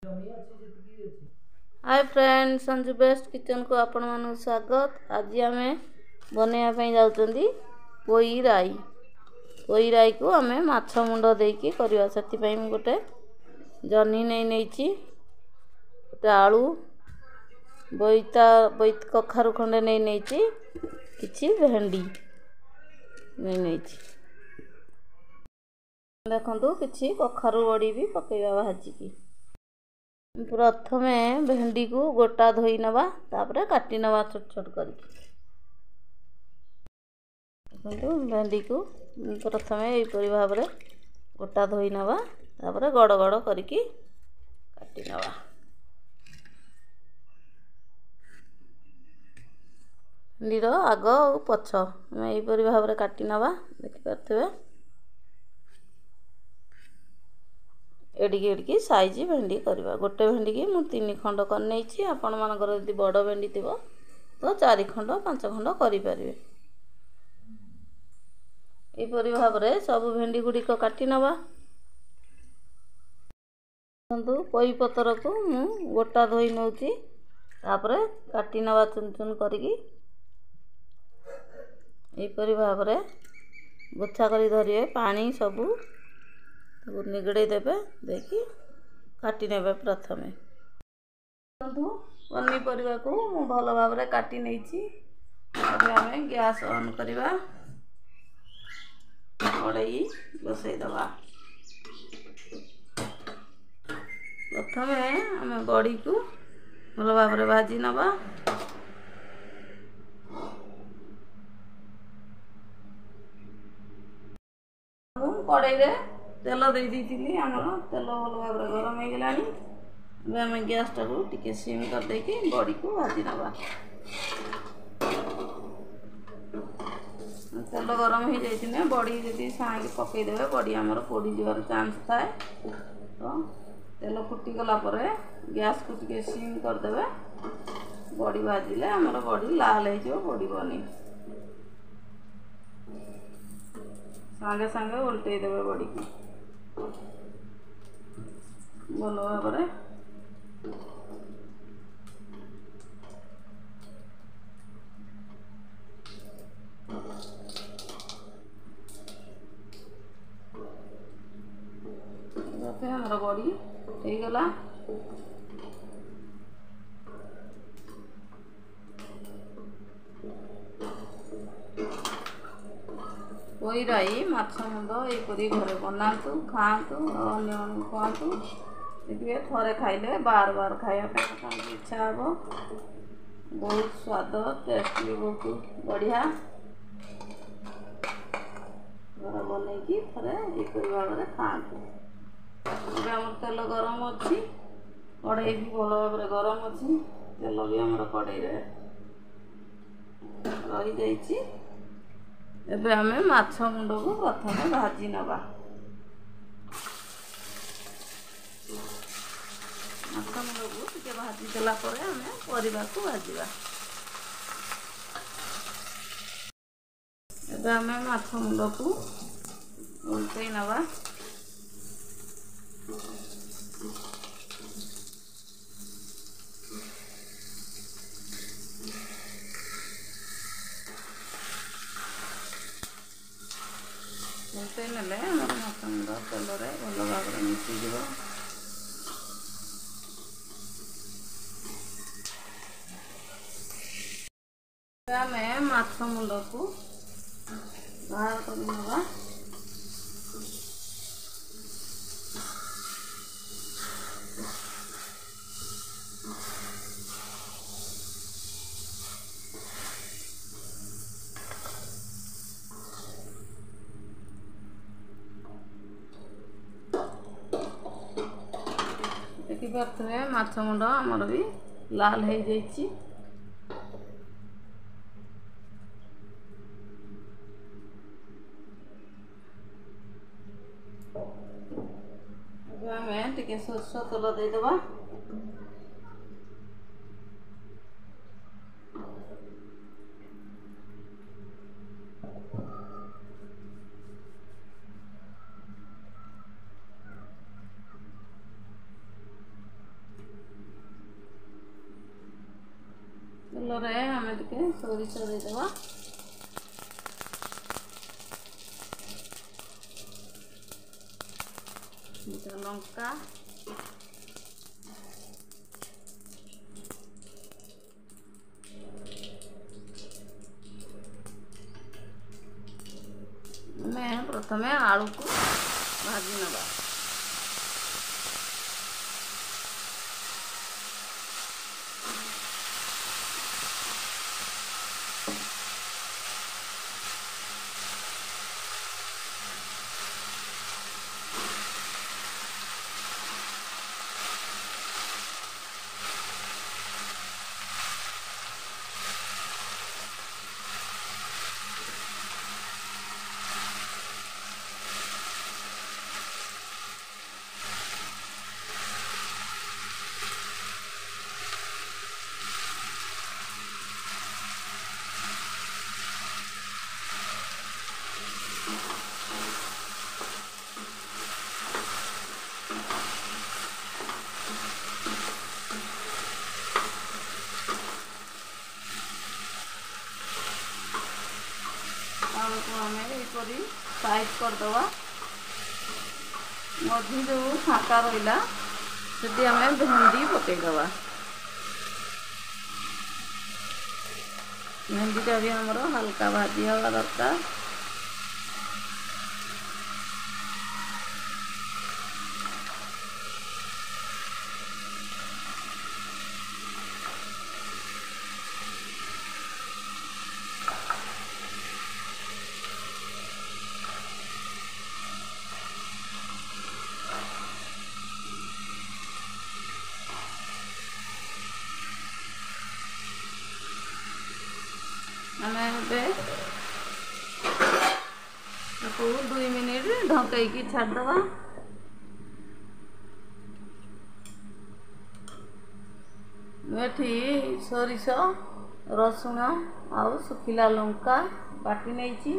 Hi friend, Sanju best kitchen को आपण मानक स्वागत। आज आम बनवाई जाऊँगी पोई राई को आम माछ मुंड देकी करवा। से गोटे जह्नी नहीं गोटे आलू बोईत कखारु खंडे नहीं किछि भेंडी नहीं देखु किछि कखारु बड़ी भी पकेवा भाजिकी। प्रथमे भेंडी को गोटा धोई नवा तापरे काटी नवा छोट छोट करके। भेंडी को प्रथमे यहीपरि भाव में गोटा धोई नवा तापरे गड़ गड़ करके काटी नवा। भेंडीर आग और पछ यहीपरि भाव में काटी नवा। देखिपे एडिकी साइज भेंडी करवा। गोटे भेंडी की मु 3 खंड कर नहीं। आपण मानकर यदि बड़ भेंडी थी तो 4 खंड 5 खंड करें। यहीपरि भाव में सब भेंडी गुड़िक काटी नवा। पोई पतर को मु गोटा धोई नौची तापरे काटी नवा चुन चुन करके। यहीपरि भाव में गोछा करी धरिए पानी सबू निगड़े देवे देखी काटी नेबे। प्रथमे पनीपरिया को मु भल भाव में काटी नहीं। आम गैस ऑन करवा, कड़ाई बसई दवा। प्रथमे आम बड़ी को भल भाव में भाजी नवा। कड़ाई रे तेल दे दी। आमर तेल भल भाव में गरम हो गला। आम गैस टाक टिके सिम कर देकी बड़ी को भाजी नवा। तेल गरम हो जाए बड़ी जदि सागे पकईदे बड़ी आमर पोड़ी जवार चांस थाए। तो तेल फुटीगला गैस को टिके सिम करदे। बड़ी भाजिले आमर बड़ी लाल हो पड़ोनी। सागे सागे उल्टे देवे बड़ी को भल भाव में। हमारा बड़ी हो गला। पोई राई माछ मुंड यहीपरि घरे बनातु खातु अन्य खातु। देखिए थरे खाइले बार बार खाया इच्छा हे। बहुत स्वाद टेस्ट भी बहुत बढ़िया। घर बनईकी थरे यहीपरि भाव में खातु। आम तेल गरम अच्छी, कड़ाई भी भल भाव में गरम अच्छी। तेल भी आम कड़ाई रही जाइए। एबे आमे माछ मुंड को प्रथम भाजी नवा। माछ मुंड को टिके भाजी देला परे आमे परिबा को भाजीबा। एबे आमे माछ मुंड को उल्टई नवा। उल्टे नेले माछ मुंड तेल भल भाव में मिसीज। आम माछ मुंड को बाहर कर। देखिपे माछ मुंड आमर भी लाल हो जाइए। आम टिके सोरष तेल देदेबा। ତେଲରେ ଆମେ ଟିକେ ସୋରିଷ ଦେଇଦେବା। ଲଙ୍କା, ଆମେ ପ୍ରଥମେ ଆଳୁକୁ ଭାଜି ନେବା। आलू आम यहपरी साइज करदे। मझी जो फाँका रहा से आम भेंडी पकईदे। भेंडीटा भी आमर हल्का भाजी हवा दरकार। हमें 2 मिनिट ढकईकी छाड़दवा। एठी सोरिष, रसुण आउ सुखिला लंका बाटी नहीं।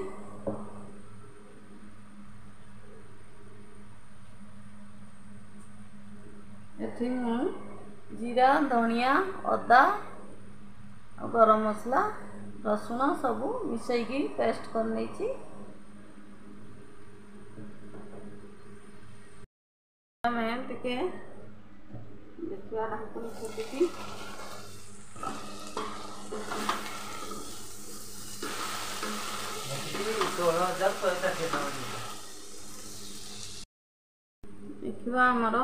एठी जीरा, धनिया, अदा और गरम मसला, रसुण सबू मिसईकी पेस्ट कर नहीं। हमें टिके देखिए ढाकुनी खोलिकी देखिए आमर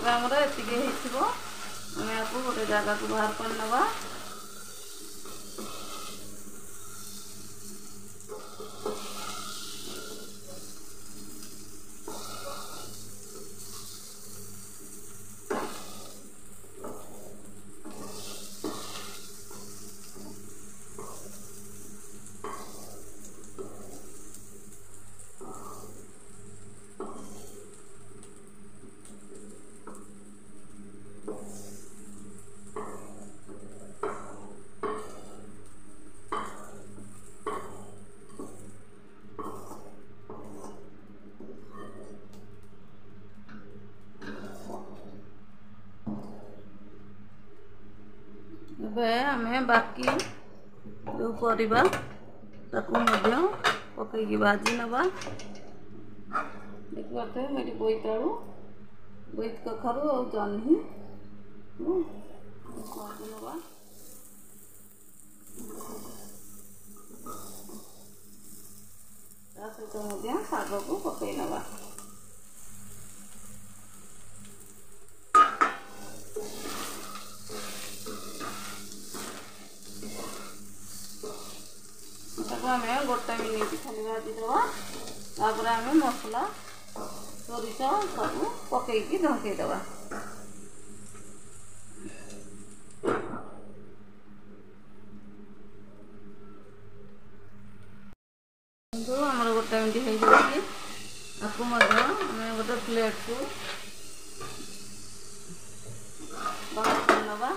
आमर एतिके होइथिबो। हमें आपको गोटे जगह को बाहर कर नवा। आमे बाकी जो परिबा ताकू मध्य पकईकी भाजी नवा। देखिए तो मेरी बोईतालु, बोईत कखारू और जह्नी भाजी नवा। सहित शाग को पकई नवा। आम 1 मिनिट खाली भाजी दवा। तापर आम मसला सोरिष सब पकईकी ढकईदवा। आमर 1 मिनिट हो आपको गोटे प्लेट को बाहर कर नवा।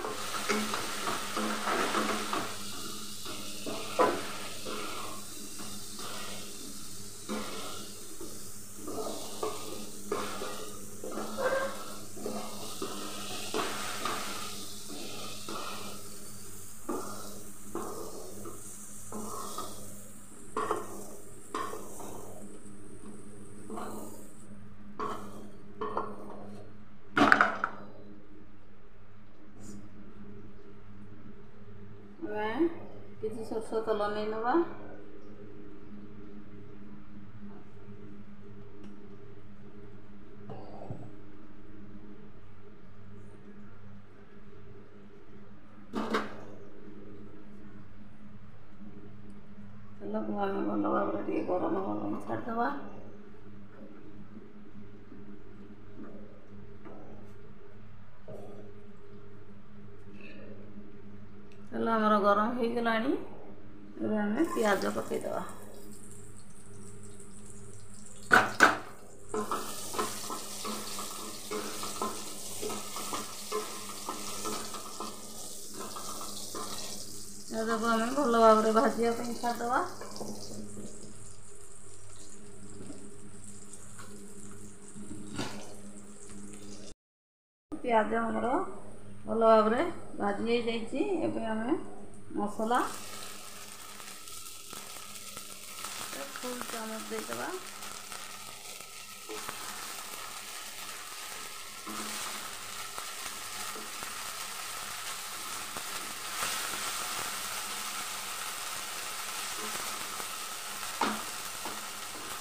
किसी सरस तेल नहीं नवा तेल को आम भल भाव गरम गरम छाड़दवा। तेल आमर गरम हो गलानी एबे आम प्याज पकईदवा। प्याज को आम भल भाव भाजापी छाड़दवा। प्याज आमर भल भाव भाजी हो आम मसला फुल चामच देदवा।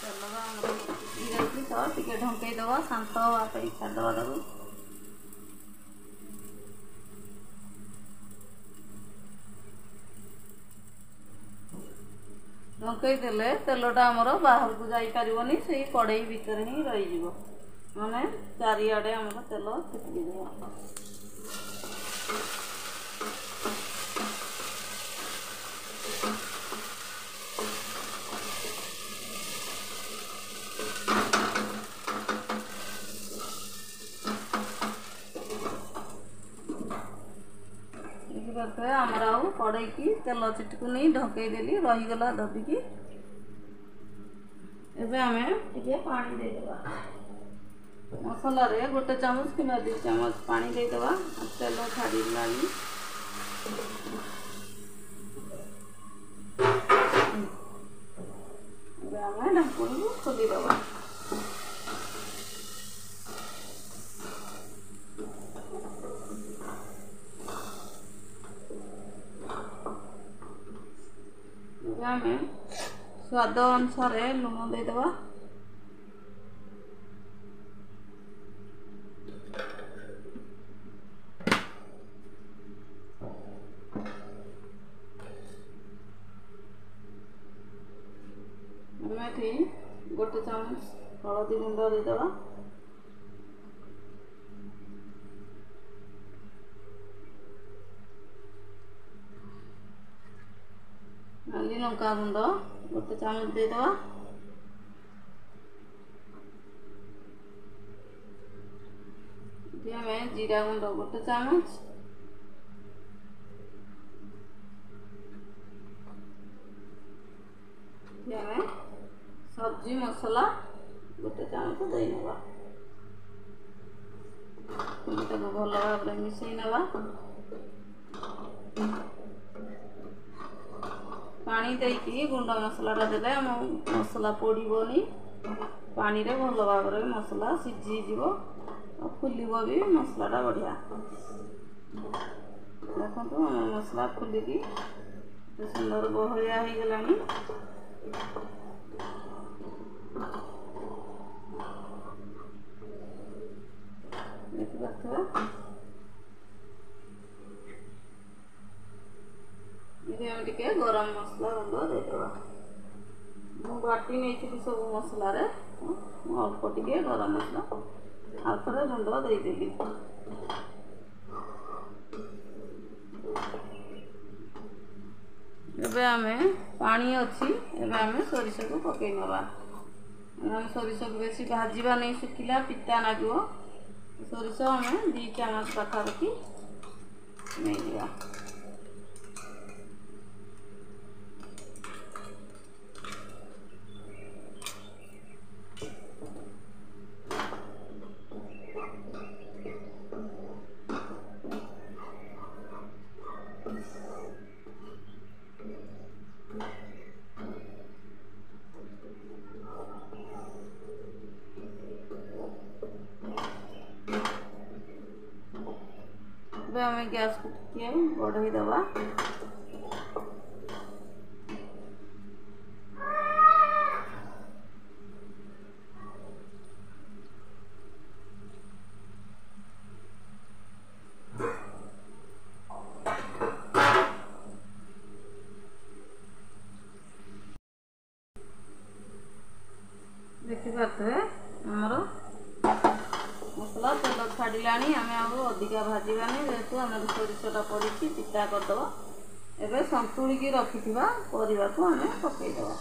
तेल तो टे ढंकईदवा शांत हाँपाई छाड़दवा ताकू। ढंकई देले तेलटा आमर बाहर को जाई पारिबनी से कड़ई भितर ही रही माने चारिआडे आमर तेल छिटकी देवा। आमर आउ कड़ई की तेल चिटकुनी ढंकई देली रहीगला दबिकी। एबे आमे टिके पानी देदेवा। मसला रे गोटे चामच कि 2 चामच पानी देदेवा। तेल छाड़ीलानी एबे आमे ढांकुणी को खोलीदेवा। आम स्वाद अनुसार लुण देदेवा। गोटे चामच हलदी गुंड देदेवा। नाली लंका गुंड गोटे चामच देदेवा। आम जीरा गुंड गोटे चामच। आम सब्जी मसला गोटे चामच देवा। भल भाव मिसई नवा। पानी देकी गुंड मसलाटा देले आम मसला पोड़बनी। पानी रे भल भाव मसला सीझीज फुलब भी मसलाटा बढ़िया। देखो आम मसला फुलिकी सुंदर बहलिया हो गलानी। देखिए गरम मसला गुंड देदेवा। बाटी नहीं सब मसला अल्प टे गरम मसला आउे गुंड देदेली। एबे आमे पानी अच्छी एबे आमे सोरिष को पकई नवा। आम सोरिष को बेसी भाजवा नहीं सुखिला पिता लगे। सोरिष आम 2 चामच पाखापाखि नहीं दिया। ଏବେ ଆମେ ଗ୍ୟାସକୁ ଟିକେ ବଢ଼େଇ ଦେବା। ଦେଖିପାରୁଥିବେ ଆମର ମସଲା ତେଲ ଛାଡ଼ିଲାଣି। ଆମେ ଆଉ ଅଧିକା ଭାଜିବାନି, ଯେହେତୁ ଆମର ସୋରିଷଟା ପଡ଼ିଛି ପିତା କରିଦେବା। ଏବେ ସନ୍ତୁଳିକି ରଖିଥିବା ପରିବାକୁ ଆମେ ପକାଇଦେବା।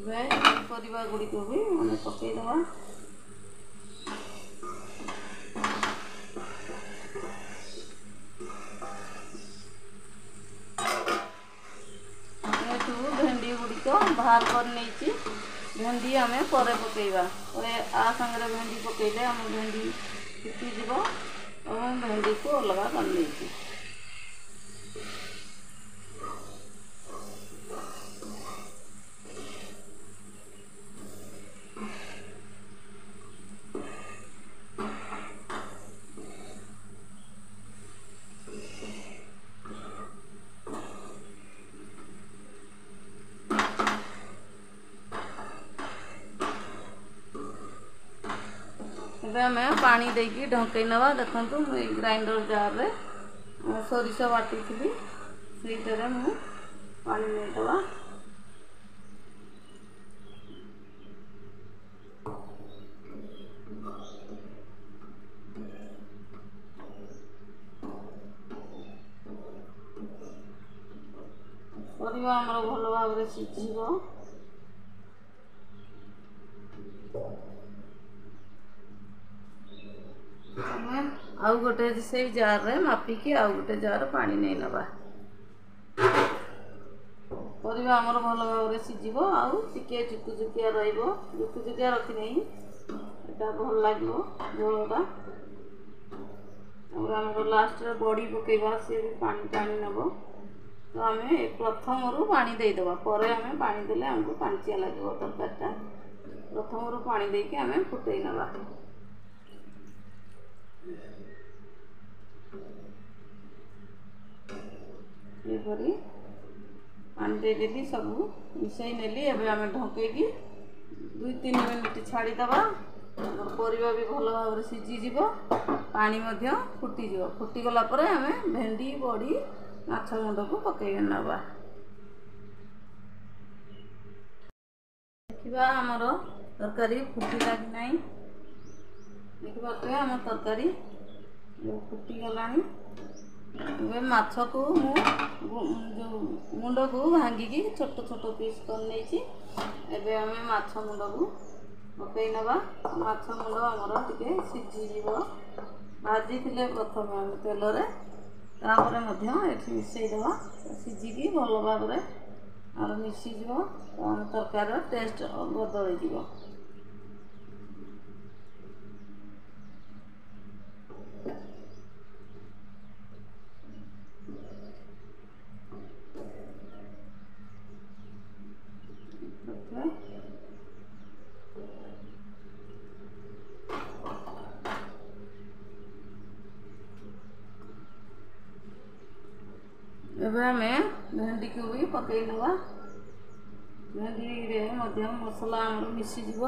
ଏବେ ପରିବା ଗୁଡ଼ିକୁ ବି ଆମେ ପକାଇଦେବା। ଏଠୁ ଭେଣ୍ଡି ଗୁଡ଼ିକ ବାହାର କରି ନେଇଛି। ଭେଣ୍ଡି ଆମେ ପରେ ପକାଇବା। ପରେ ଆ ସାଙ୍ଗରେ ଭେଣ୍ଡି ପକାଇଲେ ଆମ ଭେଣ୍ଡି ଫୁଟିଯିବ ଏବଂ ଭେଣ୍ଡିକୁ ଅଲଗା କରିନେଇଛି। ଏବେ ଆମେ ପାଣି ଦେଇକି ଢଙ୍କେଇ ନେବା। ଦେଖନ୍ତୁ ମୁଁ ଏଇ ଗ୍ରାଇଣ୍ଡର ଜାରରେ ସୋରିଷ ବାଟିଥିଲି, ସେଇଟାରେ ମୁଁ ପାଣି ନେଇଦେବା। ପରିବା ଆମର ଭଲ ଭାବରେ ସିଝିବ। ଆମେ ଆଉ ଗୋଟେ ସେଇ ଜାରରେ ମାପିକି ଆଉ ଗୋଟେ ଜାର ପାଣି ନେଇ ନେବା। ପରିବା ଆମର ଭଲ ଭାବରେ ସିଝିବ, ଆଉ ଟିକେ ଚୁକୁଚୁକିଆ ରହିବ। ଚୁକୁଚୁକିଆ ରଖିନେଇ ଏଟା ଭଲ ଲାଗିବ ଝୋଳଟା। ତାପରେ ଆମର ଲାଷ୍ଟରେ ବଡ଼ି ପକାଇବା, ସିଏ ବି ପାଣି ଟାଣି ନେବ। ତ ଆମେ ପ୍ରଥମରୁ ପାଣି ଦେଇଦେବା, ପରେ ଆମେ ପାଣି ଦେଲେ ଆମକୁ ପାଣିଚିଆ ଲାଗିବ ତରକାରୀଟା। ପ୍ରଥମରୁ ପାଣି ଦେଇକି ଆମେ ଫୁଟେଇ ନେବା। ଏପରି ପାଣି ଦେଇଦେଲି, ସବୁ ମିଶାଇ ନେଲି। ଏବେ ଆମେ ଢଙ୍କେଇକି 2-3 ମିନିଟ୍ ଛାଡ଼ିଦେବା। ଆମର ପରିବା ବି ଭଲ ଭାବରେ ସିଝିଯିବ, ପାଣି ମଧ୍ୟ ଫୁଟିଯିବ। ଫୁଟିଗଲା ପରେ ଆମେ ଭେଣ୍ଡି, ବଡ଼ି, ମାଛ ମୁଣ୍ଡକୁ ପକାଇ ନେବା। ଦେଖିବା ଆମର ତରକାରୀ ଫୁଟିଲା କି ନାହିଁ। ଦେଖିପାରୁଥିବେ ଆମ ତରକାରୀ ଫୁଟିଗଲାଣି। ଏବେ ମାଛକୁ ମୁଁ ଯେଉଁ ମୁଣ୍ଡକୁ ଭାଙ୍ଗିକି ଛୋଟ ଛୋଟ ପିସ୍ କରି ନେଇଛି। ଏବେ ଆମେ ମାଛ ମୁଣ୍ଡକୁ ପକାଇ ନେବା। ମାଛ ମୁଣ୍ଡ ଆମର ଟିକେ ସିଝିଯିବ। ଭାଜିଥିଲେ ପ୍ରଥମେ ଆମେ ତେଲରେ, ତାପରେ ମଧ୍ୟ ଏଠି ମିଶାଇଦେବା। ସିଝିକି ଭଲ ଭାବରେ ଆମର ମିଶିଯିବ, ଆମ ତରକାରୀର ଟେଷ୍ଟ ବଦଳିଯିବ। ଏବେ ଆମେ ଭେଣ୍ଡିକୁ ବି ପକାଇ ନେବା। ଭେଣ୍ଡିରେ ମଧ୍ୟ ମସଲା ଆମର ମିଶିଯିବ।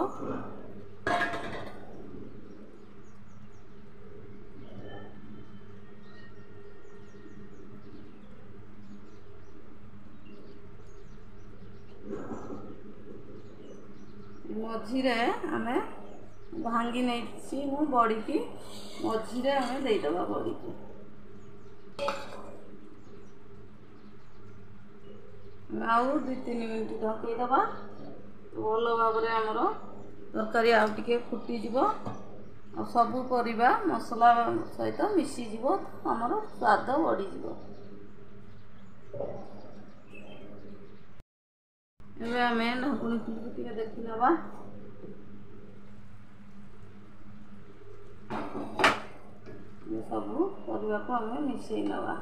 ମଝିରେ ଆମେ ଭାଙ୍ଗି ନେଇଛି ମୁଁ ବଡ଼ିକି, ମଝିରେ ଆମେ ଦେଇଦେବା ବଡ଼ିକୁ। ଆଉ 2-3 ମିନିଟ୍ ଢଙ୍କେଇଦେବା। ଭଲ ଭାବରେ ଆମର ତରକାରୀ ଆଉ ଟିକେ ଫୁଟିଯିବ। ଆଉ ସବୁ ପରିବା ମସଲା ସହିତ ମିଶିଯିବ, ଆମର ସ୍ୱାଦ ବଢ଼ିଯିବ। ଏବେ ଆମେ ଢାଙ୍କୁଣି ଖୋଲିକି ଟିକେ ଦେଖି ନେବା। ସବୁ ପରିବାକୁ ଆମେ ମିଶେଇ ନେବା।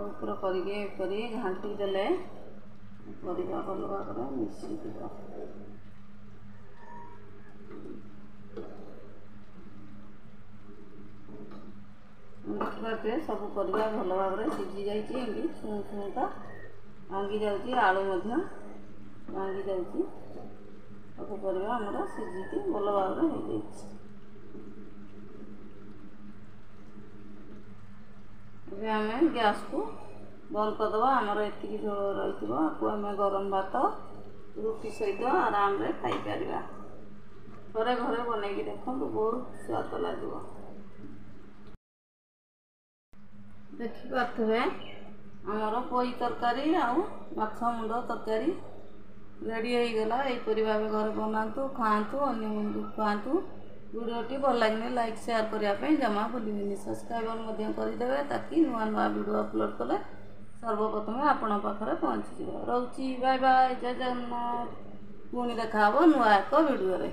ଉପର କରିକି ଏପରି ଘାଣ୍ଟି ଦେଲେ ପରିବା ଭଲ ଭାବରେ ମିଶିଯିବ। ଦେଖିବାରେ ସବୁ ପରିବା ଭଲ ଭାବରେ ସିଝି ଯାଇଛି। ଏମିତି ଛୁଁ ଛୁଁଟା ଭାଙ୍ଗି ଯାଉଛି, ଆଳୁ ମଧ୍ୟ ଭାଙ୍ଗି ଯାଉଛି। ସବୁ ପରିବା ଆମର ସିଝିକି ଭଲ ଭାବରେ ହେଇଯାଇଛି। ଏବେ ଆମେ ଗ୍ୟାସକୁ ବନ୍ଦ କରିଦେବା। ଆମର ଏତିକି ଝୋଳ ରହିଥିବ, ଆକୁ ଆମେ ଗରମ ଭାତ ରୁଟି ସହିତ ଆରାମରେ ଖାଇପାରିବା। ଘରେ ଘରେ ବନେଇକି ଦେଖନ୍ତୁ, ବହୁତ ସ୍ୱାଦ ଲାଗିବ। ଦେଖିପାରୁଥିବେ ଆମର ପୋଇ ତରକାରୀ ଆଉ ମାଛ ମୁଣ୍ଡ ତରକାରୀ ରେଡ଼ି ହେଇଗଲା। ଏହିପରି ଭାବେ ଘରେ ବନାନ୍ତୁ, ଖାଆନ୍ତୁ, ଅନ୍ୟମାନଙ୍କୁ ଖୁଆନ୍ତୁ। ଭିଡ଼ିଓଟି ଭଲ ଲାଗିଲେ ଲାଇକ୍ ସେୟାର କରିବା ପାଇଁ ଜମା ଭୁଲିବେନି। ସବସ୍କ୍ରାଇବ୍ ମଧ୍ୟ କରିଦେବେ, ତାକି ନୂଆ ନୂଆ ଭିଡ଼ିଓ ଅପଲୋଡ଼ କଲେ ସର୍ବପ୍ରଥମେ ଆପଣଙ୍କ ପାଖରେ ପହଞ୍ଚିଯିବ। ରହୁଛି, ବାଏ ବାଏ, ଜୟ ଜଗନ୍ନାଥ। ପୁଣି ଦେଖା ହେବ ନୂଆ ଏକ ଭିଡ଼ିଓରେ।